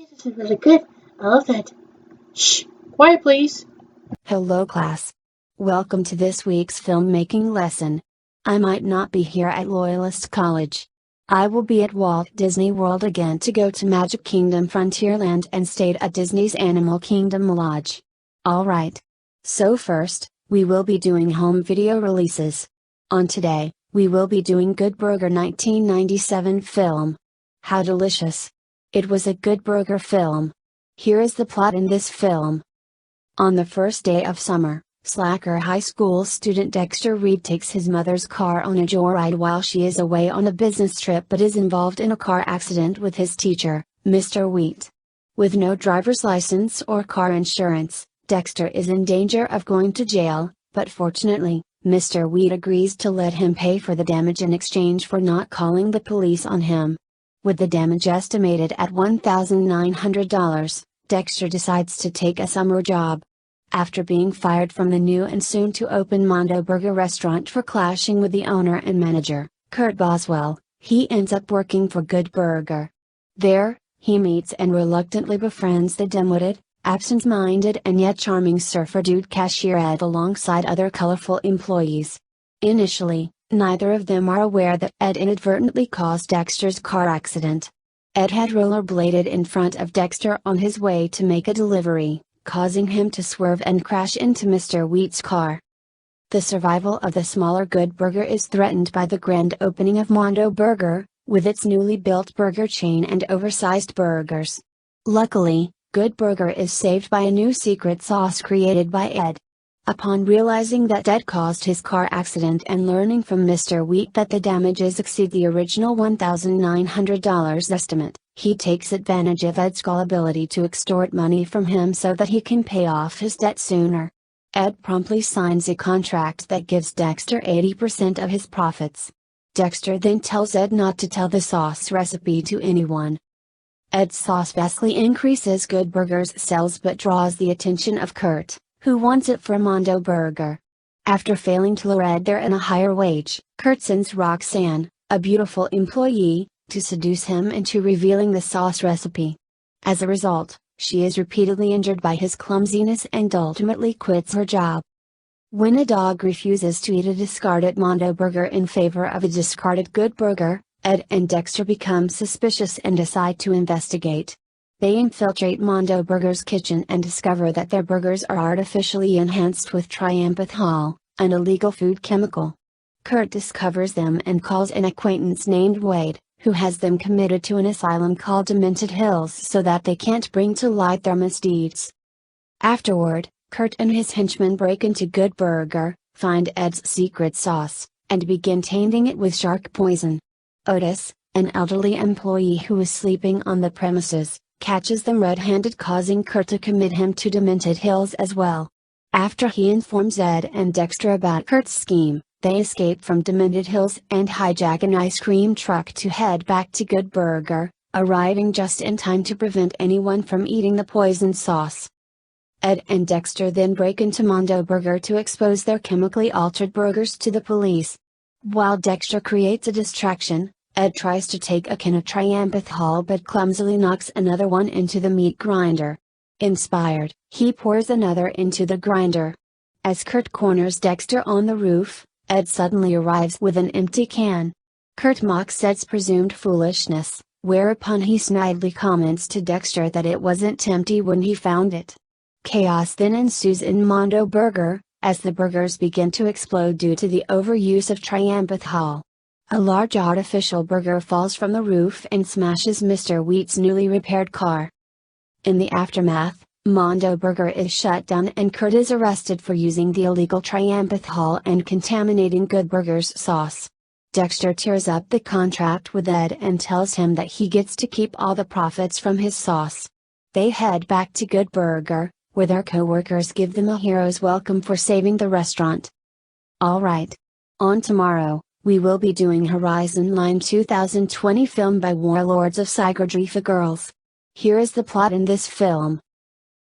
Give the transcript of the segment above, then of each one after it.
This is really good. I love that. Shh! Quiet, please. Hello class. Welcome to this week's filmmaking lesson. I might not be here at Loyalist College. I will be at Walt Disney World again to go to Magic Kingdom Frontierland and stayed at Disney's Animal Kingdom Lodge. Alright. So first, we will be doing home video releases. On today, we will be doing Good Burger 1997 film. How delicious. It was a Good Burger film. Here is the plot in this film. On the first day of summer, slacker high school student Dexter Reed takes his mother's car on a joyride while she is away on a business trip but is involved in a car accident with his teacher, Mr. Wheat. With no driver's license or car insurance, Dexter is in danger of going to jail, but fortunately, Mr. Wheat agrees to let him pay for the damage in exchange for not calling the police on him. With the damage estimated at $1,900, Dexter decides to take a summer job. After being fired from the new and soon-to-open Mondo Burger restaurant for clashing with the owner and manager, Kurt Boswell, he ends up working for Good Burger. There, he meets and reluctantly befriends the dim-witted, absent-minded and yet charming surfer dude cashier Ed alongside other colorful employees. Initially, neither of them are aware that Ed inadvertently caused Dexter's car accident. Ed had rollerbladed in front of Dexter on his way to make a delivery, causing him to swerve and crash into Mr. Wheat's car. The survival of the smaller Good Burger is threatened by the grand opening of Mondo Burger, with its newly built burger chain and oversized burgers. Luckily, Good Burger is saved by a new secret sauce created by Ed. Upon realizing that Ed caused his car accident and learning from Mr. Wheat that the damages exceed the original $1,900 estimate, he takes advantage of Ed's gullibility to extort money from him so that he can pay off his debt sooner. Ed promptly signs a contract that gives Dexter 80% of his profits. Dexter then tells Ed not to tell the sauce recipe to anyone. Ed's sauce vastly increases Good Burger's sales but draws the attention of Kurt, who wants it for Mondo Burger. After failing to lure Ed there in a higher wage, Kurt sends Roxanne, a beautiful employee, to seduce him into revealing the sauce recipe. As a result, she is repeatedly injured by his clumsiness and ultimately quits her job. When a dog refuses to eat a discarded Mondo Burger in favor of a discarded Good Burger, Ed and Dexter become suspicious and decide to investigate. They infiltrate Mondo Burger's kitchen and discover that their burgers are artificially enhanced with triamphethol, an illegal food chemical. Kurt discovers them and calls an acquaintance named Wade, who has them committed to an asylum called Demented Hills so that they can't bring to light their misdeeds. Afterward, Kurt and his henchmen break into Good Burger, find Ed's secret sauce, and begin tainting it with shark poison. Otis, an elderly employee who is sleeping on the premises, catches them red-handed, causing Kurt to commit him to Demented Hills as well. After he informs Ed and Dexter about Kurt's scheme, they escape from Demented Hills and hijack an ice cream truck to head back to Good Burger, arriving just in time to prevent anyone from eating the poisoned sauce. Ed and Dexter then break into Mondo Burger to expose their chemically altered burgers to the police. While Dexter creates a distraction, Ed tries to take a can of triamphethol but clumsily knocks another one into the meat grinder. Inspired, he pours another into the grinder. As Kurt corners Dexter on the roof, Ed suddenly arrives with an empty can. Kurt mocks Ed's presumed foolishness, whereupon he snidely comments to Dexter that it wasn't empty when he found it. Chaos then ensues in Mondo Burger, as the burgers begin to explode due to the overuse of triamphethol. A large artificial burger falls from the roof and smashes Mr. Wheat's newly repaired car. In the aftermath, Mondo Burger is shut down and Kurt is arrested for using the illegal triamphethol and contaminating Good Burger's sauce. Dexter tears up the contract with Ed and tells him that he gets to keep all the profits from his sauce. They head back to Good Burger, where their co-workers give them a hero's welcome for saving the restaurant. Alright. On tomorrow, we will be doing Horizon Line 2020 film by Warlords of Psychedrifa for Girls. Here is the plot in this film.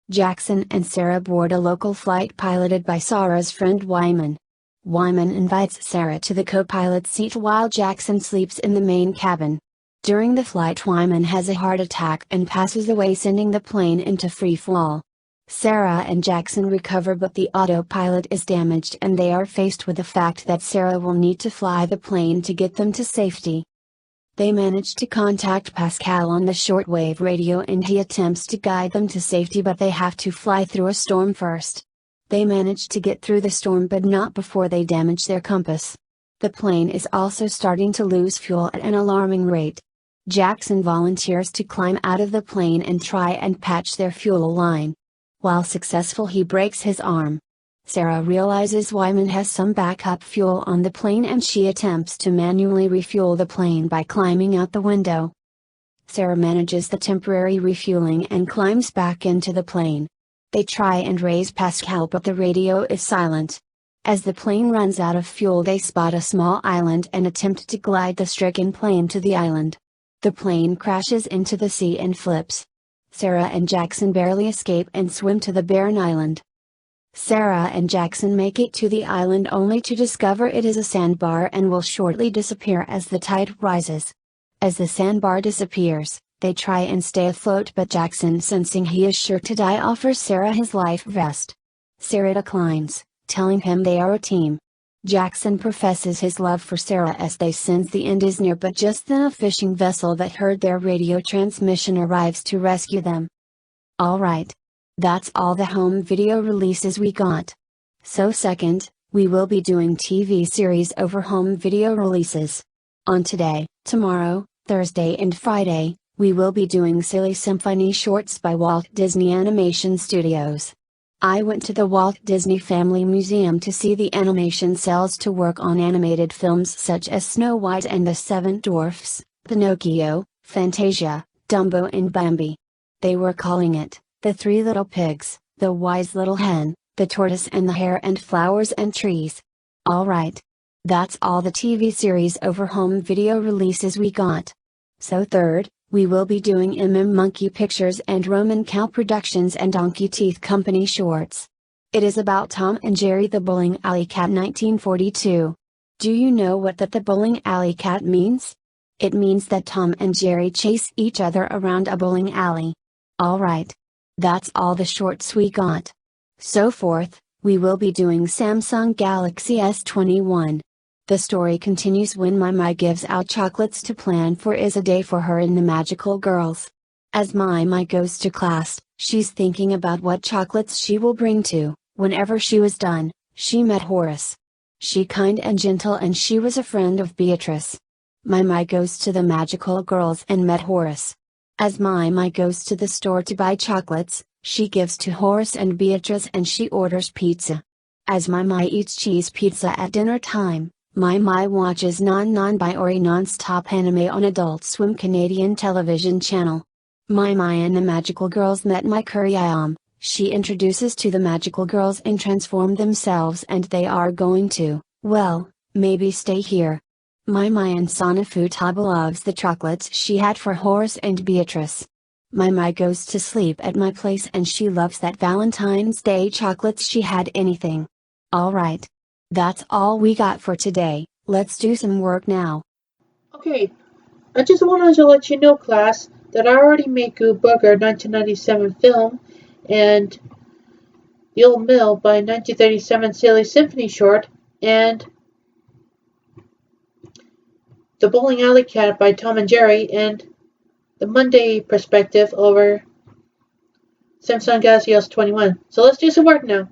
Jackson and Sarah board a local flight piloted by Sarah's friend Wyman. Wyman invites Sarah to the co-pilot seat while Jackson sleeps in the main cabin. During the flight, Wyman has a heart attack and passes away, sending the plane into free fall. Sarah and Jackson recover, but the autopilot is damaged and they are faced with the fact that Sarah will need to fly the plane to get them to safety. They manage to contact Pascal on the shortwave radio and he attempts to guide them to safety, but they have to fly through a storm first. They manage to get through the storm, but not before they damage their compass. The plane is also starting to lose fuel at an alarming rate. Jackson volunteers to climb out of the plane and try and patch their fuel line. While successful, he breaks his arm. Sarah realizes Wyman has some backup fuel on the plane and she attempts to manually refuel the plane by climbing out the window. Sarah manages the temporary refueling and climbs back into the plane. They try and raise Pascal, but the radio is silent. As the plane runs out of fuel, they spot a small island and attempt to glide the stricken plane to the island. The plane crashes into the sea and flips. Sarah and Jackson barely escape and swim to the barren island. Sarah and Jackson make it to the island only to discover it is a sandbar and will shortly disappear as the tide rises. As the sandbar disappears, they try and stay afloat, but Jackson, sensing he is sure to die, offers Sarah his life vest. Sarah declines, telling him they are a team. Jackson professes his love for Sarah as they sense the end is near, but just then a fishing vessel that heard their radio transmission arrives to rescue them. Alright. That's all the home video releases we got. So second, we will be doing TV series over home video releases. On today, tomorrow, Thursday and Friday, we will be doing Silly Symphony shorts by Walt Disney Animation Studios. I went to the Walt Disney Family Museum to see the animation cells to work on animated films such as Snow White and the Seven Dwarfs, Pinocchio, Fantasia, Dumbo and Bambi. They were calling it The Three Little Pigs, The Wise Little Hen, The Tortoise and the Hare, and Flowers and Trees. Alright. That's all the TV series over home video releases we got. So third, we will be doing Monkey Pictures and Roman Cow Productions and Donkey Teeth Company shorts. It is about Tom and Jerry the Bowling Alley Cat 1942. Do you know what that the bowling alley cat means? It means that Tom and Jerry chase each other around a bowling alley. Alright. That's all the shorts we got. So fourth, we will be doing Samsung Galaxy S21. The story continues when Mai gives out chocolates to plan for is a day for her and the magical girls. As Mai goes to class, she's thinking about what chocolates she will bring to. Whenever she was done, she met Horace. She kind and gentle, and she was a friend of Beatrice. Mai goes to the magical girls and met Horace. As Mai goes to the store to buy chocolates, she gives to Horace and Beatrice and she orders pizza. As Mai eats cheese pizza at dinner time, Mai watches Non by Ori non-stop anime on Adult Swim Canadian television channel. Mai and the magical girls met Mai Kuriyama. She introduces to the magical girls and transform themselves, and they are going to, well, maybe stay here. Mai and Sana Futaba loves the chocolates she had for Horace and Beatrice. Mai goes to sleep at my place and she loves that Valentine's Day chocolates she had. Anything. Alright. That's all we got for today. Let's do some work now. Okay, I just wanted to let you know, class, that I already made Goo Booger 1997 film and The Old Mill by 1937 Silly Symphony short and The Bowling Alley Cat by Tom and Jerry and the Monday perspective over Samsung Galaxy S21. So let's do some work now.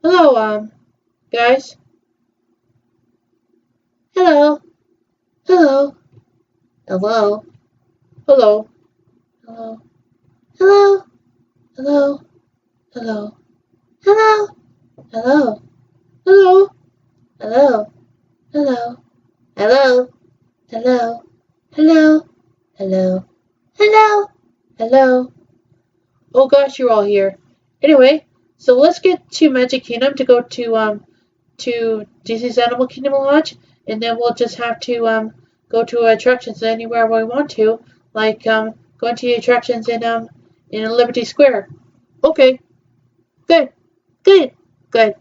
Hello, guys. Hello. Hello. Hello. Hello. Hello. Hello. Hello. Hello. Hello. Hello. Hello. Hello. Hello. Hello. Hello. Hello. Hello. Hello. Hello. Oh gosh, you're all here. Anyway, so let's get to Magic Kingdom to go to Disney's Animal Kingdom Lodge, and then we'll just have to go to attractions anywhere we want to, like going to the attractions in Liberty Square. Okay. Good. Good. Good.